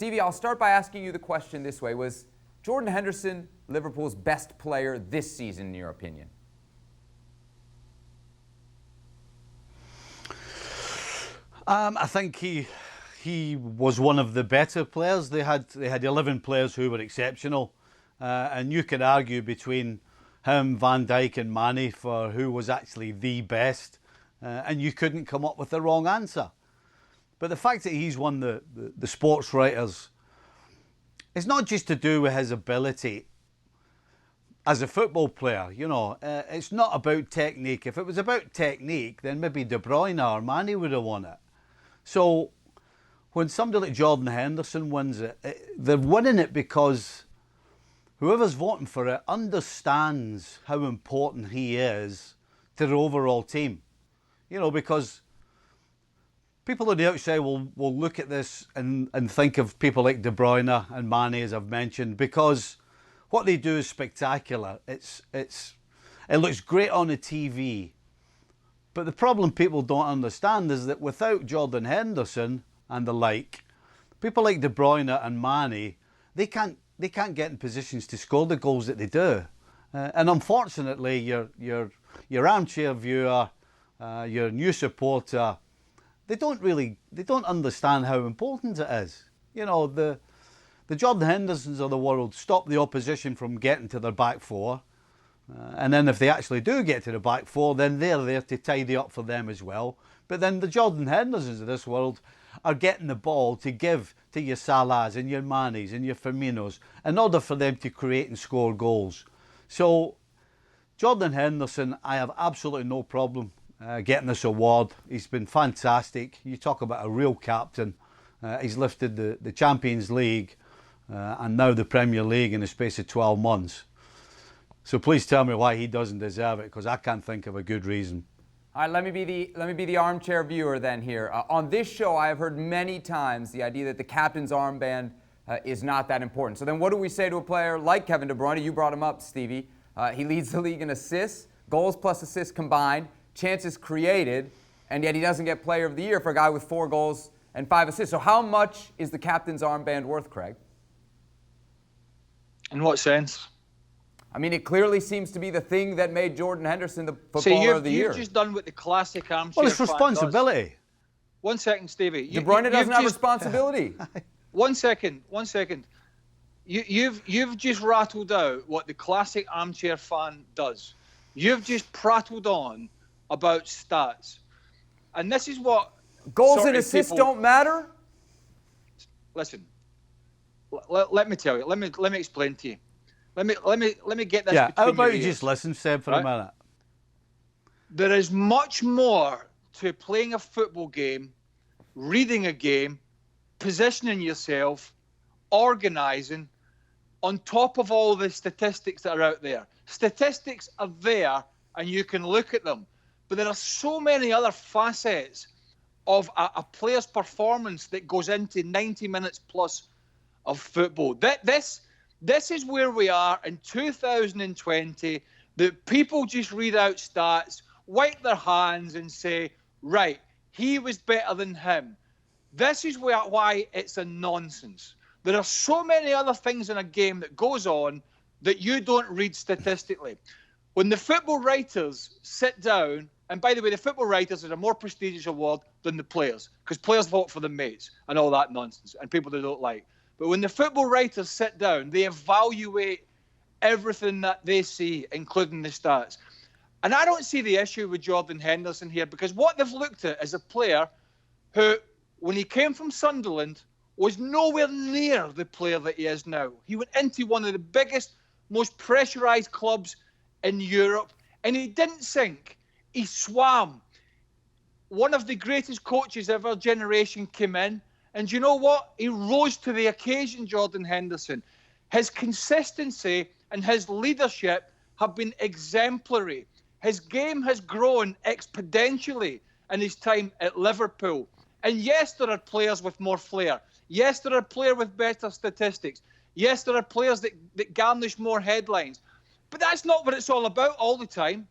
Stevie, I'll start by asking you the question this way. Was Jordan Henderson Liverpool's best player this season, in your opinion? I think he was one of the better players. They had 11 players who were exceptional, and you could argue between him, Van Dijk and Mane for who was actually the best, and you couldn't come up with the wrong answer. But the fact that he's won the sports writers, it's not just to do with his ability as a football player, you know. It's not about technique. If it was about technique, then maybe De Bruyne or Mane would have won it. So when somebody like Jordan Henderson wins it, they're winning it because whoever's voting for it understands how important he is to the overall team. You know, because people on the outside will look at this and think of people like De Bruyne and Mane, as I've mentioned, because what they do is spectacular. It looks great on the TV. But the problem people don't understand is that without Jordan Henderson and the like, people like De Bruyne and Mane, they can't get in positions to score the goals that they do. And unfortunately, your armchair viewer, your new supporter, they don't understand how important it is. You know, the Jordan Hendersons of the world stop the opposition from getting to their back four. And then if they actually do get to the back four, then they're there to tidy up for them as well. But then the Jordan Hendersons of this world are getting the ball to give to your Salahs and your Manes and your Firminos in order for them to create and score goals. So Jordan Henderson, I have absolutely no problem getting this award. He's been fantastic. You talk about a real captain. He's lifted the Champions League and now the Premier League in the space of 12 months. So please tell me why he doesn't deserve it, because I can't think of a good reason. All right, let me be the armchair viewer then here. On this show, I have heard many times the idea that the captain's armband is not that important. So then what do we say to a player like Kevin De Bruyne? You brought him up, Stevie. He leads the league in assists, goals plus assists combined, chances created, and yet he doesn't get Player of the Year for a guy with 4 goals and 5 assists. So how much is the captain's armband worth, Craig? In what sense? I mean, it clearly seems to be the thing that made Jordan Henderson the Footballer of the Year. You've just done what the classic armchair. Well, it's responsibility. Does. 1 second, Stevie. De Bruyne doesn't have responsibility. 1 second. 1 second. You've just rattled out what the classic armchair fan does. You've just prattled on about stats, and this is what goals and assists don't matter. Listen, let me tell you. Let me explain to you. Let me get this. Yeah, how about you just listen, Seb, for a minute? There is much more to playing a football game, reading a game, positioning yourself, organising, on top of all the statistics that are out there. Statistics are there and you can look at them. But there are so many other facets of a player's performance that goes into 90 minutes plus of football. This is where we are in 2020, that people just read out stats, wipe their hands and say, right, he was better than him. This is why it's a nonsense. There are so many other things in a game that goes on that you don't read statistically. When the football writers sit down, and by the way, the football writers is a more prestigious award than the players, because players vote for the mates and all that nonsense, and people they don't like. But when the football writers sit down, they evaluate everything that they see, including the stats. And I don't see the issue with Jordan Henderson here, because what they've looked at is a player who, when he came from Sunderland, was nowhere near the player that he is now. He went into one of the biggest, most pressurised clubs in Europe, and he didn't sink. He swam. One of the greatest coaches of our generation came in, and you know what? He rose to the occasion, Jordan Henderson. His consistency and his leadership have been exemplary. His game has grown exponentially in his time at Liverpool. And yes, there are players with more flair. Yes, there are players with better statistics. Yes, there are players that garnish more headlines. But that's not what it's all about all the time.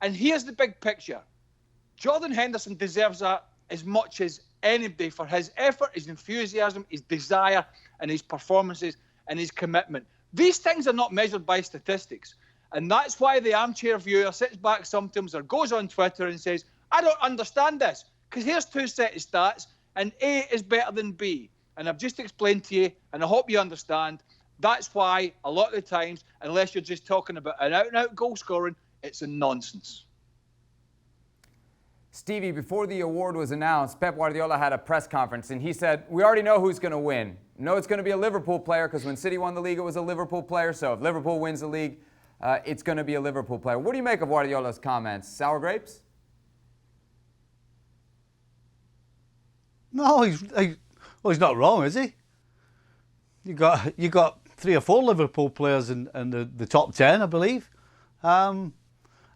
And here's the big picture. Jordan Henderson deserves that as much as anybody for his effort, his enthusiasm, his desire, and his performances and his commitment. These things are not measured by statistics. And that's why the armchair viewer sits back sometimes or goes on Twitter and says, I don't understand this, because here's two set of stats, and A is better than B. And I've just explained to you, and I hope you understand, that's why a lot of the times, unless you're just talking about an out-and-out goal scoring, it's a nonsense. Stevie, before the award was announced, Pep Guardiola had a press conference, and he said, we already know who's going to win. No, it's going to be a Liverpool player, because when City won the league, it was a Liverpool player. So if Liverpool wins the league, it's going to be a Liverpool player. What do you make of Guardiola's comments? Sour grapes? No, he's not wrong, is he? You got 3 or 4 Liverpool players in the top 10, I believe. And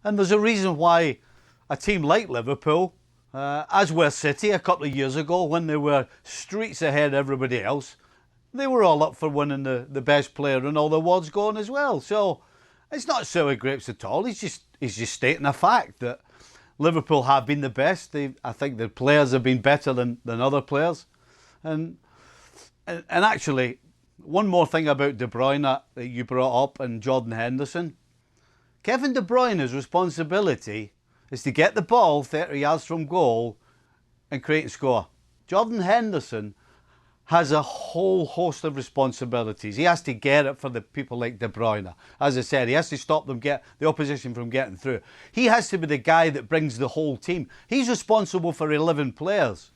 there's a reason why a team like Liverpool, as were City a couple of years ago, when they were streets ahead of everybody else, they were all up for winning the best player and all the awards going as well. So it's not sour grapes at all. He's just stating a fact that Liverpool have been the best. I think the players have been better than other players. And actually, one more thing about De Bruyne that you brought up and Jordan Henderson. Kevin De Bruyne's responsibility is to get the ball 30 yards from goal and create and score. Jordan Henderson has a whole host of responsibilities. He has to get it for the people like De Bruyne. As I said, he has to stop them, get the opposition from getting through. He has to be the guy that brings the whole team. He's responsible for 11 players.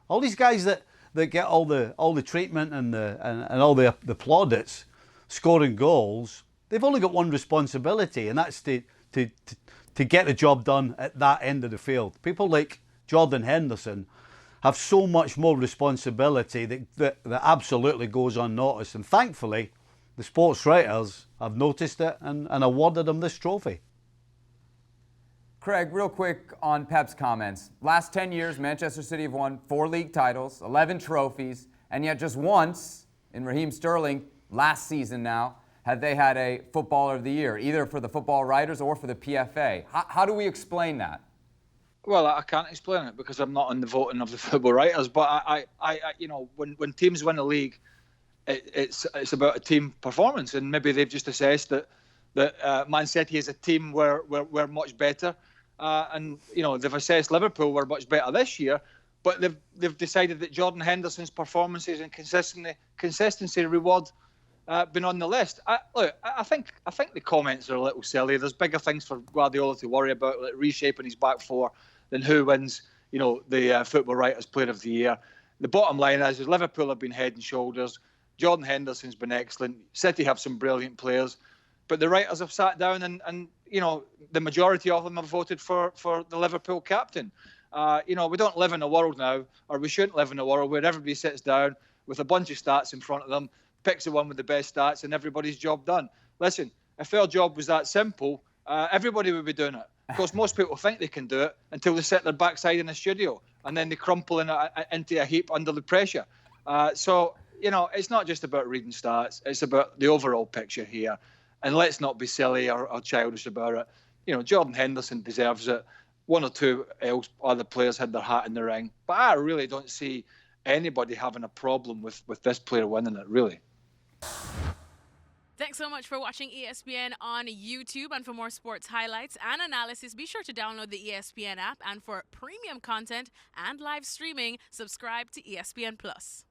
All these guys that get all the treatment and all the plaudits, scoring goals, they've only got one responsibility, and that's to get the job done at that end of the field. People like Jordan Henderson have so much more responsibility that absolutely goes unnoticed. And thankfully, the sports writers have noticed it and awarded him this trophy. Craig, real quick on Pep's comments. Last 10 years, Manchester City have won 4 league titles, 11 trophies, and yet just once, in Raheem Sterling, last season now, have they had a Footballer of the Year, either for the football writers or for the PFA. How do we explain that? Well, I can't explain it because I'm not in the voting of the football writers. But I you know, when teams win a league, it's about a team performance, and maybe they've just assessed that Man City as a team were much better, and you know they've assessed Liverpool were much better this year, but they've decided that Jordan Henderson's performances and consistency reward been on the list. I think the comments are a little silly. There's bigger things for Guardiola to worry about, like reshaping his back four, than who wins, you know, the Football Writers Player of the Year. The bottom line is Liverpool have been head and shoulders. Jordan Henderson's been excellent. City have some brilliant players, but the writers have sat down and you know, the majority of them have voted for the Liverpool captain. You know, we don't live in a world now, or we shouldn't live in a world where everybody sits down with a bunch of stats in front of them, picks the one with the best stats, and everybody's job done. Listen, if our job was that simple, everybody would be doing it. Of course, most people think they can do it until they sit their backside in a studio, and then they crumple into a heap under the pressure. So, you know, it's not just about reading stats. It's about the overall picture here. And let's not be silly or childish about it. You know, Jordan Henderson deserves it. One or two other players had their hat in the ring. But I really don't see anybody having a problem with this player winning it, really. Thanks so much for watching ESPN on YouTube. And for more sports highlights and analysis, be sure to download the ESPN app. And for premium content and live streaming, subscribe to ESPN Plus.